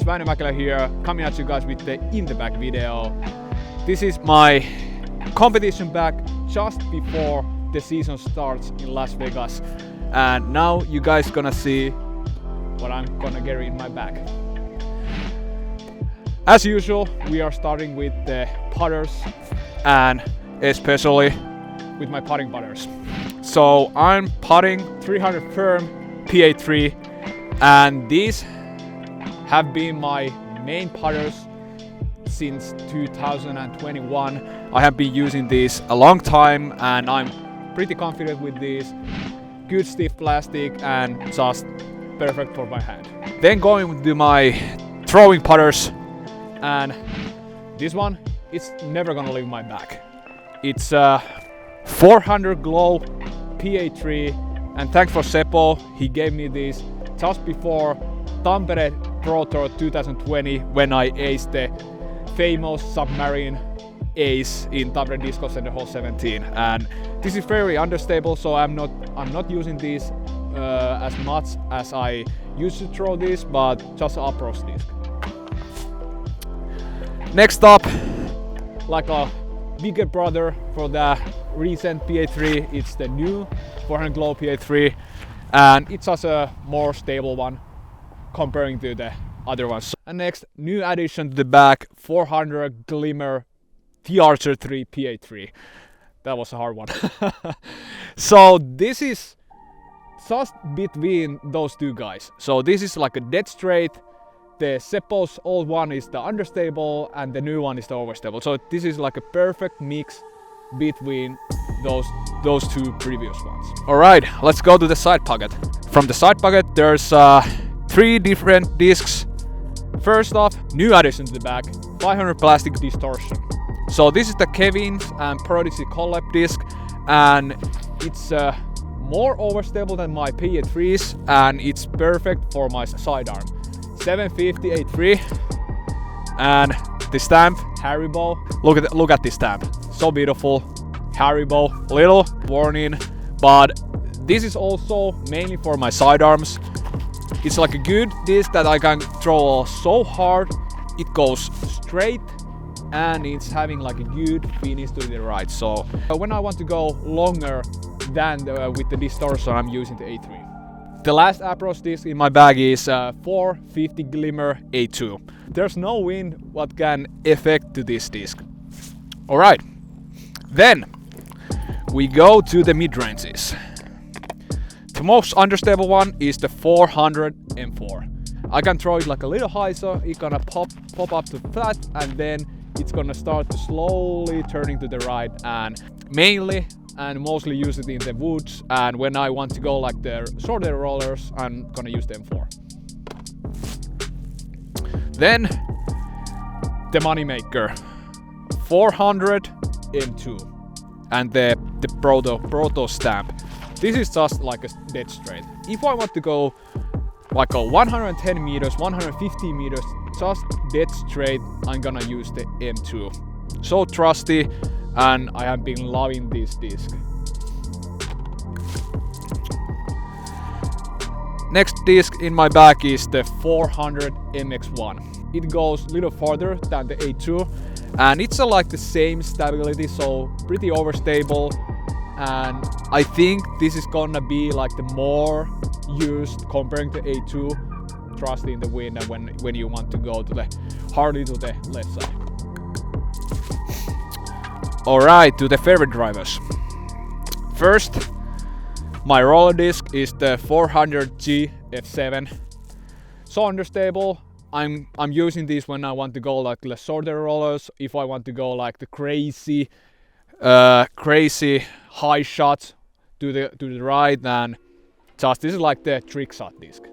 Väinö Mäkelä here, coming at you guys with the in the back video. This is my competition bag just before the season starts in Las Vegas, and now you guys gonna see what I'm gonna carry in my bag. As usual, we are starting with the putters and especially with my putting putters. So I'm putting 300 firm PA3, and these have been my main putters since 2021. I have been using these a long time and I'm pretty confident with these. Good stiff plastic and just perfect for my hand. Then going to my throwing putters, and this one is never gonna leave my bag. It's a 400 Glow PA3, and thanks for Seppo, he gave me this just before Tampere Pro Tour 2020 when I aced the famous submarine ace in Tampere Disco Center Hole 17. And this is very understable, so I'm not using these as much as I used to throw this, but just an approach disc. Next up, like a bigger brother for the recent PA3, it's the new 400 Glow PA3, and it's just a more stable one comparing to the other ones. And next, new addition to the bag, 400 Glimmer The Archer 3 PA3. That was a hard one. So this is just between those two guys. So this is like a dead straight. The Seppo's old one is the understable and the new one is the overstable. So this is like a perfect mix between those two previous ones. Alright, let's go to the side pocket. From the side pocket there's 3 different discs. First off, new addition to the bag, 500 plastic distortion. So this is the Kevin's and Prodigy collab disc, and it's more overstable than my PA3s, and it's perfect for my sidearm. 750 A3, and the stamp Haribo. Look at this stamp, so beautiful. Haribo, little warning, but this is also mainly for my sidearms. It's like a good disc that I can throw so hard, it goes straight and it's having like a good finish to the right. So when I want to go longer than with the distortion, I'm using the A3. The last approach disc in my bag is 450 Glimmer A2. There's no wind what can affect to this disc. Alright, then we go to the mid-ranges. The most understable one is the 400 M4. I can throw it like a little high, so it's gonna pop up to flat, and then it's gonna start to slowly turning to the right, and mainly and mostly use it in the woods, and when I want to go like the shorter rollers, I'm gonna use the M4. Then the moneymaker, 400 M2 and the Proto stamp. This is just like a dead straight. If I want to go like a 110 meters, 150 meters, just dead straight, I'm gonna use the M2. So trusty, and I have been loving this disc. Next disc in my bag is the 400 MX1. It goes a little farther than the A2, and it's like the same stability, so pretty overstable. And I think this is gonna be like the more used comparing to A2, trust in the wind, and when you want to go to the hardly to the left side. Alright, to the favorite drivers. First, my roller disc is the 400G F7. So understable. I'm using these when I want to go like the shorter rollers, if I want to go like the crazy high shots to the right, and just this is like the trick shot disc.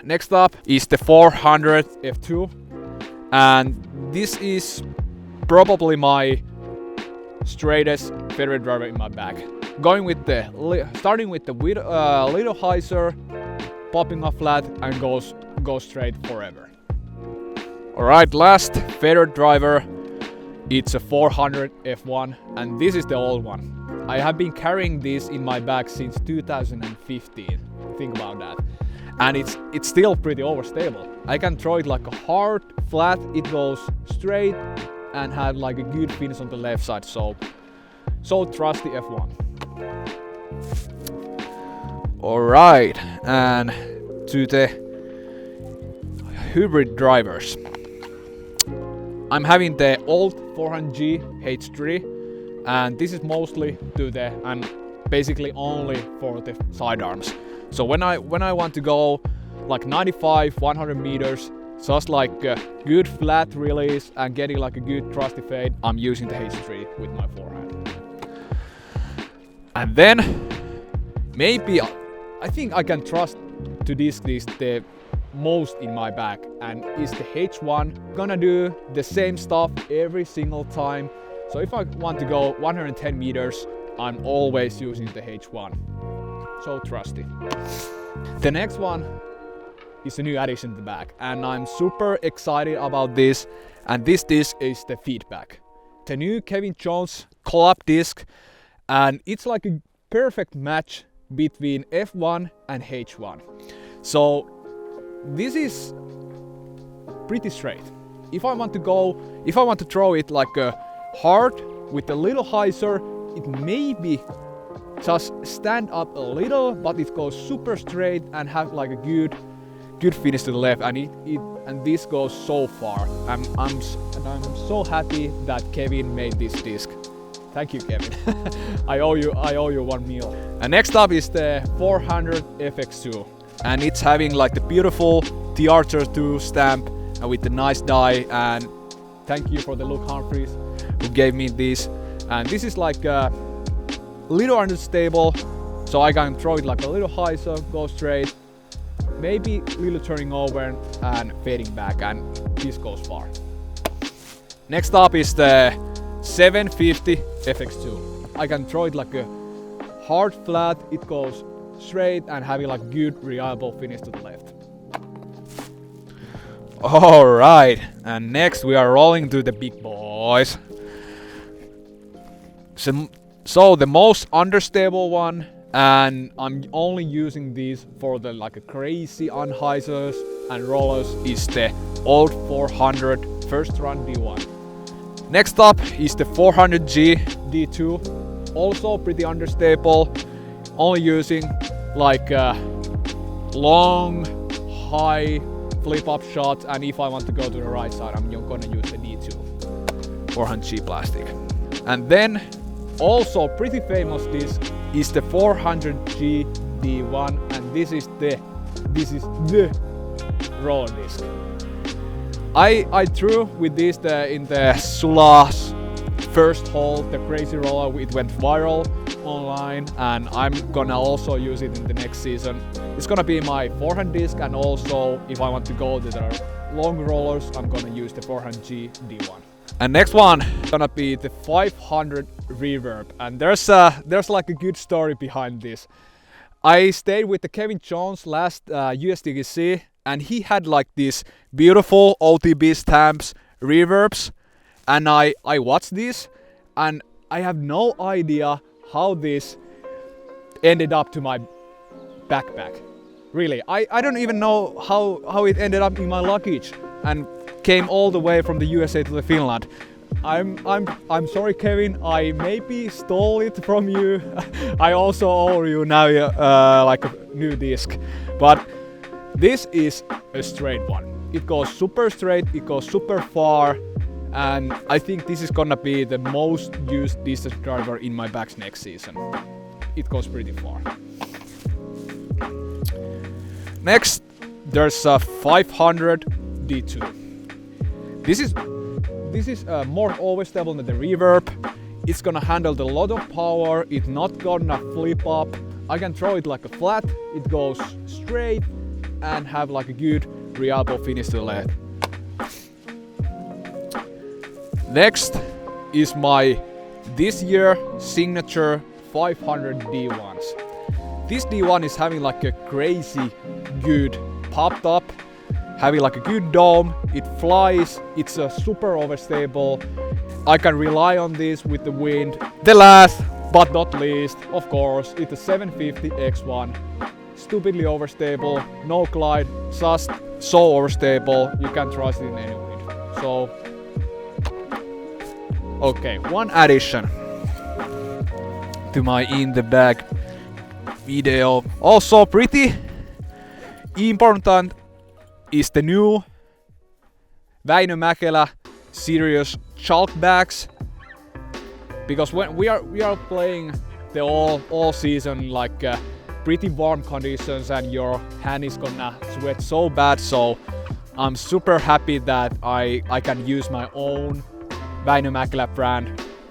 Next up is the 400 F2, and this is probably my straightest favorite driver in my bag. Going with starting with the little hyzer, popping off flat and goes straight forever. Alright, last favorite driver, it's a 400 F1, and this is the old one. I have been carrying this in my bag since 2015. Think about that. and it's still pretty overstable. I can throw it like a hard, flat, it goes straight and have like a good finish on the left side. So trusty F1. Alright, and to the hybrid drivers. I'm having the old 400G H3, and this is mostly to the and basically only for the sidearms. So when I want to go like 95, 100 meters, just like a good flat release and getting like a good trusty fade, I'm using the H3 with my forehand. And then maybe I think I can trust to disc this the most in my bag, and is the H1. Gonna do the same stuff every single time. So if I want to go 110 meters, I'm always using the H1. So trusty. The next one is a new addition to the bag, and I'm super excited about this. And this disc is the Feedback, the new Kevin Jones collab disc, and it's like a perfect match between F1 and H1. So this is pretty straight. If I want to throw it like a hard with a little hyzer, it maybe just stand up a little, but it goes super straight and have like a good finish to the left, and this goes so far. I'm so happy that Kevin made this disc. Thank you, Kevin. I owe you one meal. And next up is the 400 FX2, and it's having like the beautiful TR2 stamp and with the nice die. And thank you for the Luke Humphreys who gave me this. And this is like a little unstable, so I can throw it like a little high, so go straight, maybe little turning over and fading back, and this goes far. Next up is the 750 FX2. I can throw it like a hard flat, it goes straight and having like good reliable finish to the left. Alright, and next we are rolling to the big boys. So the most understable one, and I'm only using these for the like a crazy unhyzers and rollers, is the old 400 first run D1. Next up is the 400G D2, also pretty understable, only using like long, high flip-up shots, and if I want to go to the right side, I'm gonna use the D2 400G plastic. And then also pretty famous disc is the 400G D1, and this is the roller disc. I threw with this in the Sula's first hole, the crazy roller. It went viral online, and I'm gonna also use it in the next season. It's gonna be my forehand disc, and also if I want to go to the long rollers, I'm gonna use the 400G D1. And next one gonna be the 500 Reverb, and there's like a good story behind this. I stayed with the Kevin Jones last USDGC, and he had like these beautiful OTB stamps reverbs, and I watched this, and I have no idea how this ended up to my backpack. Really, I don't even know how it ended up in my luggage and came all the way from the USA to the Finland. I'm sorry, Kevin. I maybe stole it from you. I also owe you now like a new disc, but this is a straight one. It goes super straight. It goes super far, and I think this is gonna be the most used distance driver in my bags next season. It goes pretty far. Next, there's a 500 D2. This is more overstable than the Reverb. It's gonna handle a lot of power. It's not gonna flip up. I can throw it like a flat. It goes straight and have like a good reliable finish to the left. Next is my this year signature 500 D1s. This D1 is having like a crazy good pop top, having like a good dome, it flies, it's super overstable. I can rely on this with the wind. The last but not least, of course, it's a 750 X1. stupidly overstable, no glide, just so overstable, you can trust it in any wind. So, okay, one addition to my in the bag video. Also pretty important is the new Väinö Mäkelä serious chalk bags, because when we are playing the all season like pretty warm conditions and your hand is gonna sweat so bad, so I'm super happy that I can use my own Väinö Mäkelä brand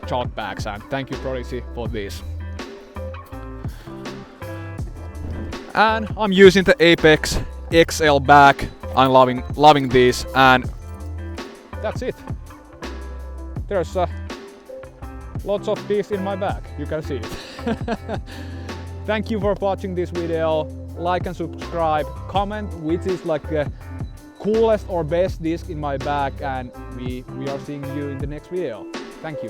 chalk bags, and thank you Prodigy for this. And I'm using the Apex XL bag. I'm loving these, and that's it. There's lots of these in my bag, you can see it. Thank you for watching this video. Like and subscribe, comment which is like the coolest or best disc in my bag, and we are seeing you in the next video. Thank you.